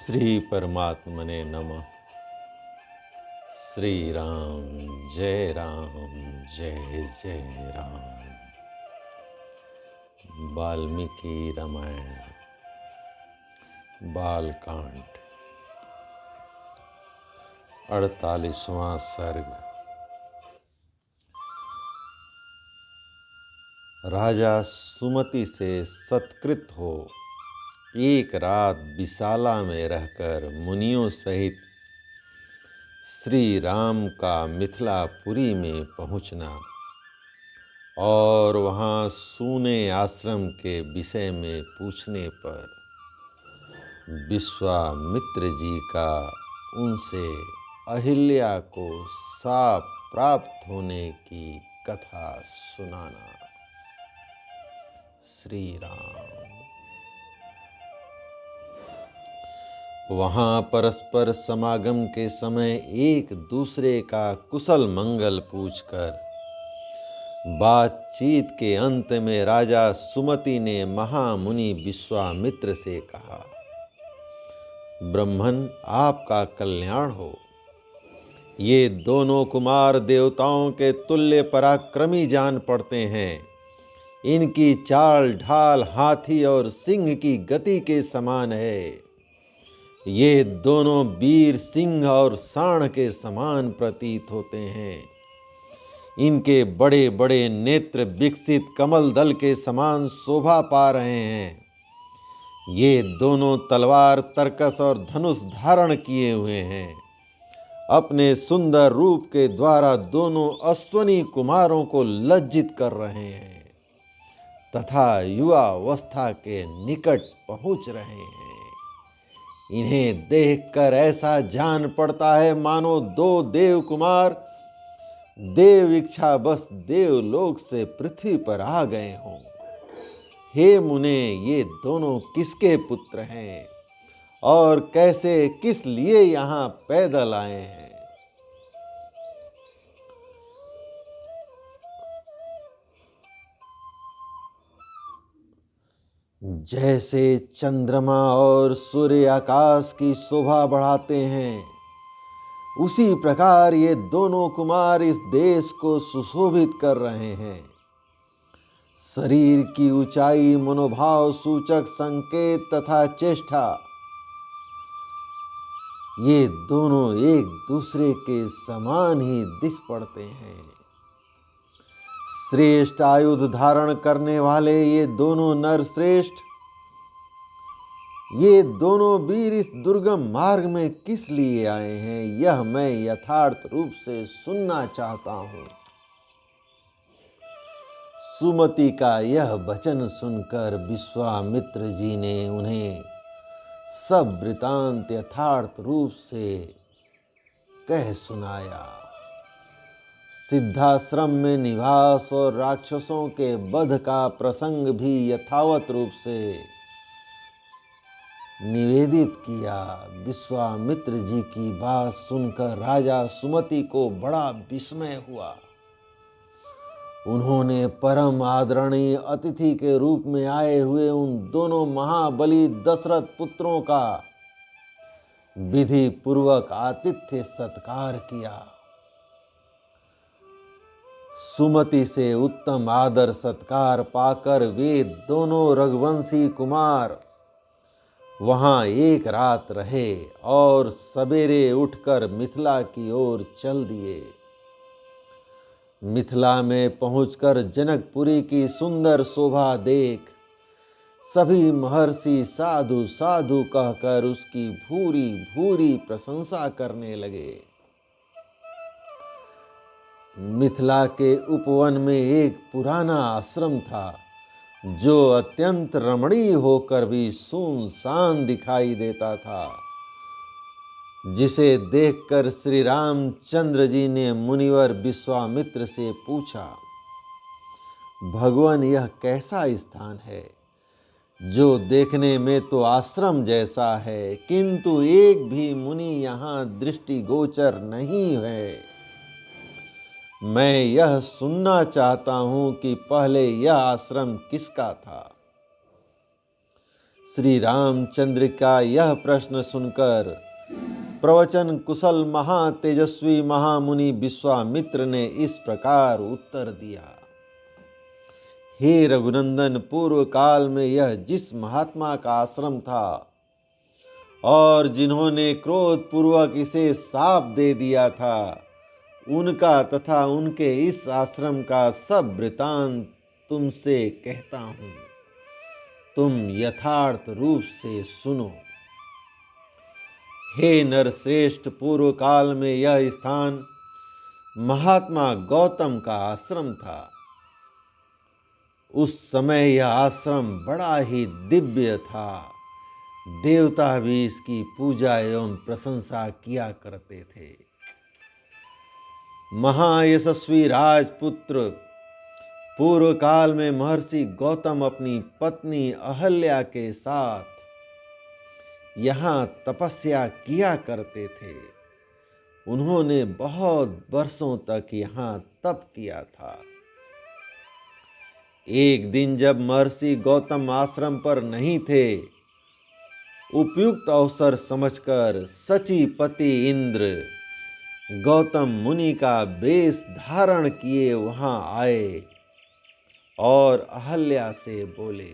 श्री परमात्मने नमः। श्री राम जय जय राम। वाल्मीकि रामायण बालकांड 48वां सर्ग। राजा सुमति से सत्कृत हो एक रात विशाला में रहकर मुनियों सहित श्री राम का मिथिलापुरी में पहुँचना और वहाँ सूने आश्रम के विषय में पूछने पर विश्वामित्र जी का उनसे अहिल्या को शाप प्राप्त होने की कथा सुनाना। श्री राम। वहाँ परस्पर समागम के समय एक दूसरे का कुशल मंगल पूछकर बातचीत के अंत में राजा सुमति ने महामुनि विश्वामित्र से कहा, ब्रह्मन आपका कल्याण हो। ये दोनों कुमार देवताओं के तुल्य पराक्रमी जान पड़ते हैं। इनकी चाल ढाल हाथी और सिंह की गति के समान है। ये दोनों वीर सिंह और सांड के समान प्रतीत होते हैं। इनके बड़े बड़े नेत्र विकसित कमल दल के समान शोभा पा रहे हैं। ये दोनों तलवार तरकस और धनुष धारण किए हुए हैं। अपने सुंदर रूप के द्वारा दोनों अश्वनी कुमारों को लज्जित कर रहे हैं तथा युवावस्था के निकट पहुंच रहे हैं। इन्हें देखकर ऐसा जान पड़ता है मानो दो देव कुमार देव इच्छा बस देवलोक से पृथ्वी पर आ गए हों। हे मुने, ये दोनों किसके पुत्र हैं और कैसे किस लिए यहाँ पैदल आए हैं? जैसे चंद्रमा और सूर्य आकाश की शोभा बढ़ाते हैं, उसी प्रकार ये दोनों कुमार इस देश को सुशोभित कर रहे हैं। शरीर की ऊंचाई, मनोभाव सूचक संकेत तथा चेष्टा, ये दोनों एक दूसरे के समान ही दिख पड़ते हैं। श्रेष्ठ आयुध धारण करने वाले ये दोनों नर श्रेष्ठ, ये दोनों वीर इस दुर्गम मार्ग में किस लिए आए हैं, यह मैं यथार्थ रूप से सुनना चाहता हूं। सुमति का यह वचन सुनकर विश्वामित्र जी ने उन्हें सब वृतांत यथार्थ रूप से कह सुनाया। सिद्धाश्रम में निवास और राक्षसों के वध का प्रसंग भी यथावत रूप से निवेदित किया। विश्वामित्र जी की बात सुनकर राजा सुमति को बड़ा विस्मय हुआ। उन्होंने परम आदरणीय अतिथि के रूप में आए हुए उन दोनों महाबली दशरथ पुत्रों का विधि पूर्वक आतिथ्य सत्कार किया। सुमति से उत्तम आदर सत्कार पाकर वे दोनों रघुवंशी कुमार वहां एक रात रहे और सवेरे उठकर मिथिला की ओर चल दिए। मिथिला में पहुंचकर जनकपुरी की सुंदर शोभा देख सभी महर्षि साधु साधु कहकर उसकी भूरी भूरी प्रशंसा करने लगे। मिथिला के उपवन में एक पुराना आश्रम था जो अत्यंत रमणीय होकर भी सुनसान दिखाई देता था, जिसे देखकर श्री रामचंद्र जी ने मुनिवर विश्वामित्र से पूछा, भगवान, यह कैसा स्थान है जो देखने में तो आश्रम जैसा है, किंतु एक भी मुनि यहाँ दृष्टिगोचर नहीं है। मैं यह सुनना चाहता हूं कि पहले यह आश्रम किसका था। श्री रामचंद्र का यह प्रश्न सुनकर प्रवचन कुशल महातेजस्वी महामुनि विश्वामित्र ने इस प्रकार उत्तर दिया। हे रघुनंदन, पूर्व काल में यह जिस महात्मा का आश्रम था और जिन्होंने क्रोध पूर्वक इसे शाप दे दिया था, उनका तथा उनके इस आश्रम का सब वृतांत तुमसे कहता हूँ। तुम यथार्थ रूप से सुनो। हे नरश्रेष्ठ, पूर्व काल में यह स्थान महात्मा गौतम का आश्रम था। उस समय यह आश्रम बड़ा ही दिव्य था। देवता भी इसकी पूजा एवं प्रशंसा किया करते थे। महायशस्वी राजपुत्र, पूर्व काल में महर्षि गौतम अपनी पत्नी अहल्या के साथ यहाँ तपस्या किया करते थे। उन्होंने बहुत वर्षों तक यहाँ तप किया था। एक दिन जब महर्षि गौतम आश्रम पर नहीं थे, उपयुक्त अवसर समझकर सचीपति इंद्र गौतम मुनि का वेश धारण किए वहां आए और अहल्या से बोले,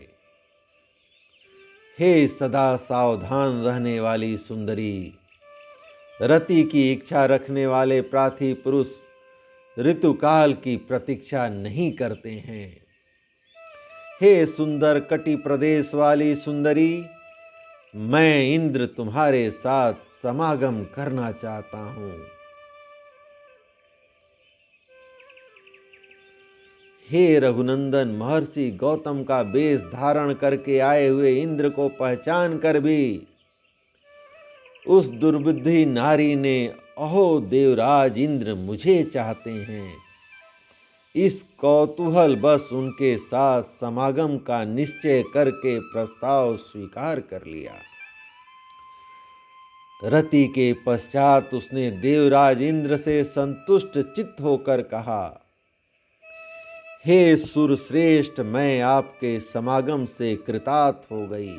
हे सदा सावधान रहने वाली सुंदरी, रति की इच्छा रखने वाले प्रार्थी पुरुष ऋतुकाल की प्रतीक्षा नहीं करते हैं। हे सुंदर कटि प्रदेश वाली सुंदरी, मैं इंद्र तुम्हारे साथ समागम करना चाहता हूं। हे रघुनंदन, महर्षि गौतम का वेश धारण करके आए हुए इंद्र को पहचान कर भी उस दुर्बुद्धि नारी ने, अहो देवराज इंद्र मुझे चाहते हैं, इस कौतूहल बस उनके साथ समागम का निश्चय करके प्रस्ताव स्वीकार कर लिया। रति के पश्चात उसने देवराज इंद्र से संतुष्ट चित्त होकर कहा, हे सुरश्रेष्ठ, मैं आपके समागम से कृतार्थ हो गई।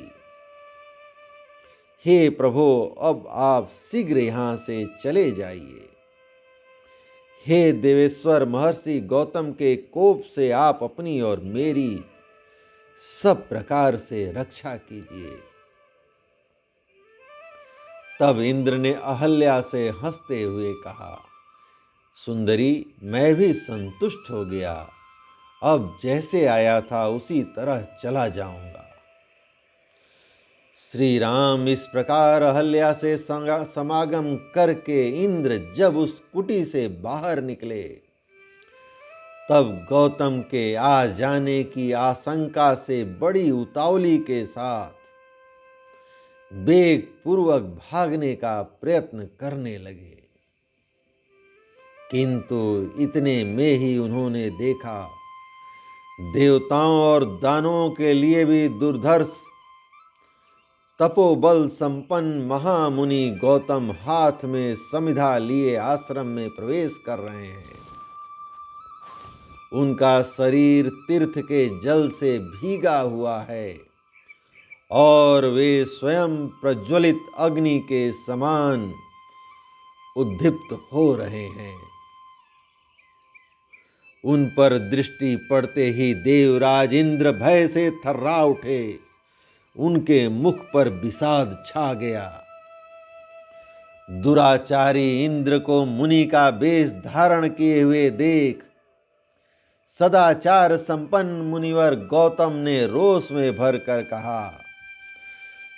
हे प्रभो, अब आप शीघ्र यहाँ से चले जाइए। हे देवेश्वर, महर्षि गौतम के कोप से आप अपनी और मेरी सब प्रकार से रक्षा कीजिए। तब इंद्र ने अहल्या से हंसते हुए कहा, सुंदरी, मैं भी संतुष्ट हो गया। अब जैसे आया था उसी तरह चला जाऊंगा। श्री राम इस प्रकार अहल्या से समागम करके इंद्र जब उस कुटी से बाहर निकले, तब गौतम के आ जाने की आशंका से बड़ी उतावली के साथ वेग पूर्वक भागने का प्रयत्न करने लगे। किंतु इतने में ही उन्होंने देखा, देवताओं और दानवों के लिए भी दुर्धर्ष तपोबल संपन्न महामुनि गौतम हाथ में समिधा लिए आश्रम में प्रवेश कर रहे हैं। उनका शरीर तीर्थ के जल से भीगा हुआ है और वे स्वयं प्रज्वलित अग्नि के समान उद्दीप्त हो रहे हैं। उन पर दृष्टि पड़ते ही देवराज इंद्र भय से थर्रा उठे। उनके मुख पर विषाद छा गया। दुराचारी इंद्र को मुनि का वेश धारण किए हुए देख सदाचार संपन्न मुनिवर गौतम ने रोष में भरकर कहा,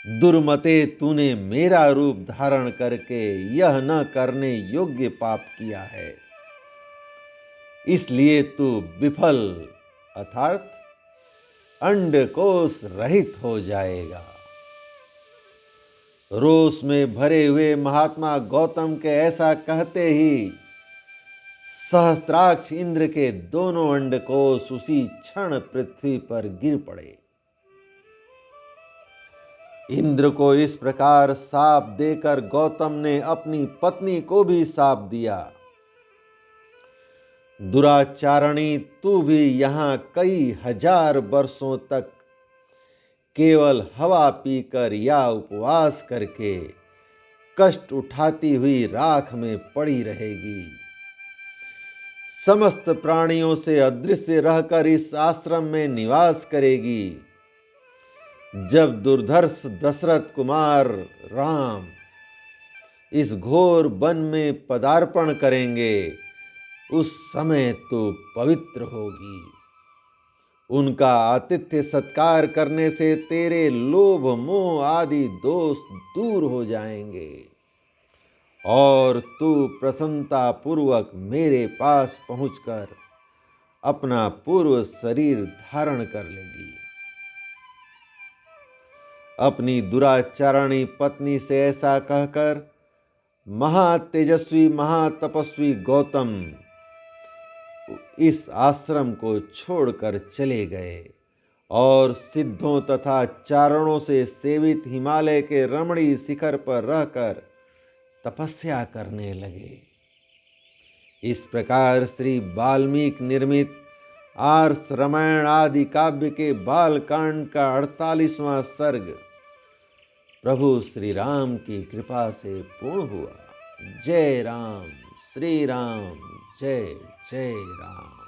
दुर्मते, तूने मेरा रूप धारण करके यह न करने योग्य पाप किया है, इसलिए तू विफल अर्थात अंडकोश रहित हो जाएगा। रोष में भरे हुए महात्मा गौतम के ऐसा कहते ही सहस्त्राक्ष इंद्र के दोनों अंडकोश उसी क्षण पृथ्वी पर गिर पड़े। इंद्र को इस प्रकार शाप देकर गौतम ने अपनी पत्नी को भी शाप दिया, दुराचारणी, तू भी यहाँ कई हजार वर्षों तक केवल हवा पीकर या उपवास करके कष्ट उठाती हुई राख में पड़ी रहेगी। समस्त प्राणियों से अदृश्य रहकर इस आश्रम में निवास करेगी। जब दुर्धर्ष दशरथ कुमार राम इस घोर वन में पदार्पण करेंगे, उस समय तो पवित्र होगी। उनका आतिथ्य सत्कार करने से तेरे लोभ मोह आदि दोष दूर हो जाएंगे और तू प्रसन्नता पूर्वक मेरे पास पहुंचकर अपना पूर्व शरीर धारण कर लेगी। अपनी दुराचारणी पत्नी से ऐसा कहकर महातेजस्वी महातपस्वी गौतम इस आश्रम को छोड़कर चले गए और सिद्धों तथा चारणों से सेवित हिमालय के रमणीय शिखर पर रहकर तपस्या करने लगे। इस प्रकार श्री वाल्मीकि निर्मित आर्ष रामायण आदि काव्य के बालकांड का 48वां सर्ग प्रभु श्री राम की कृपा से पूर्ण हुआ। जय राम, श्री राम, जय जय राम।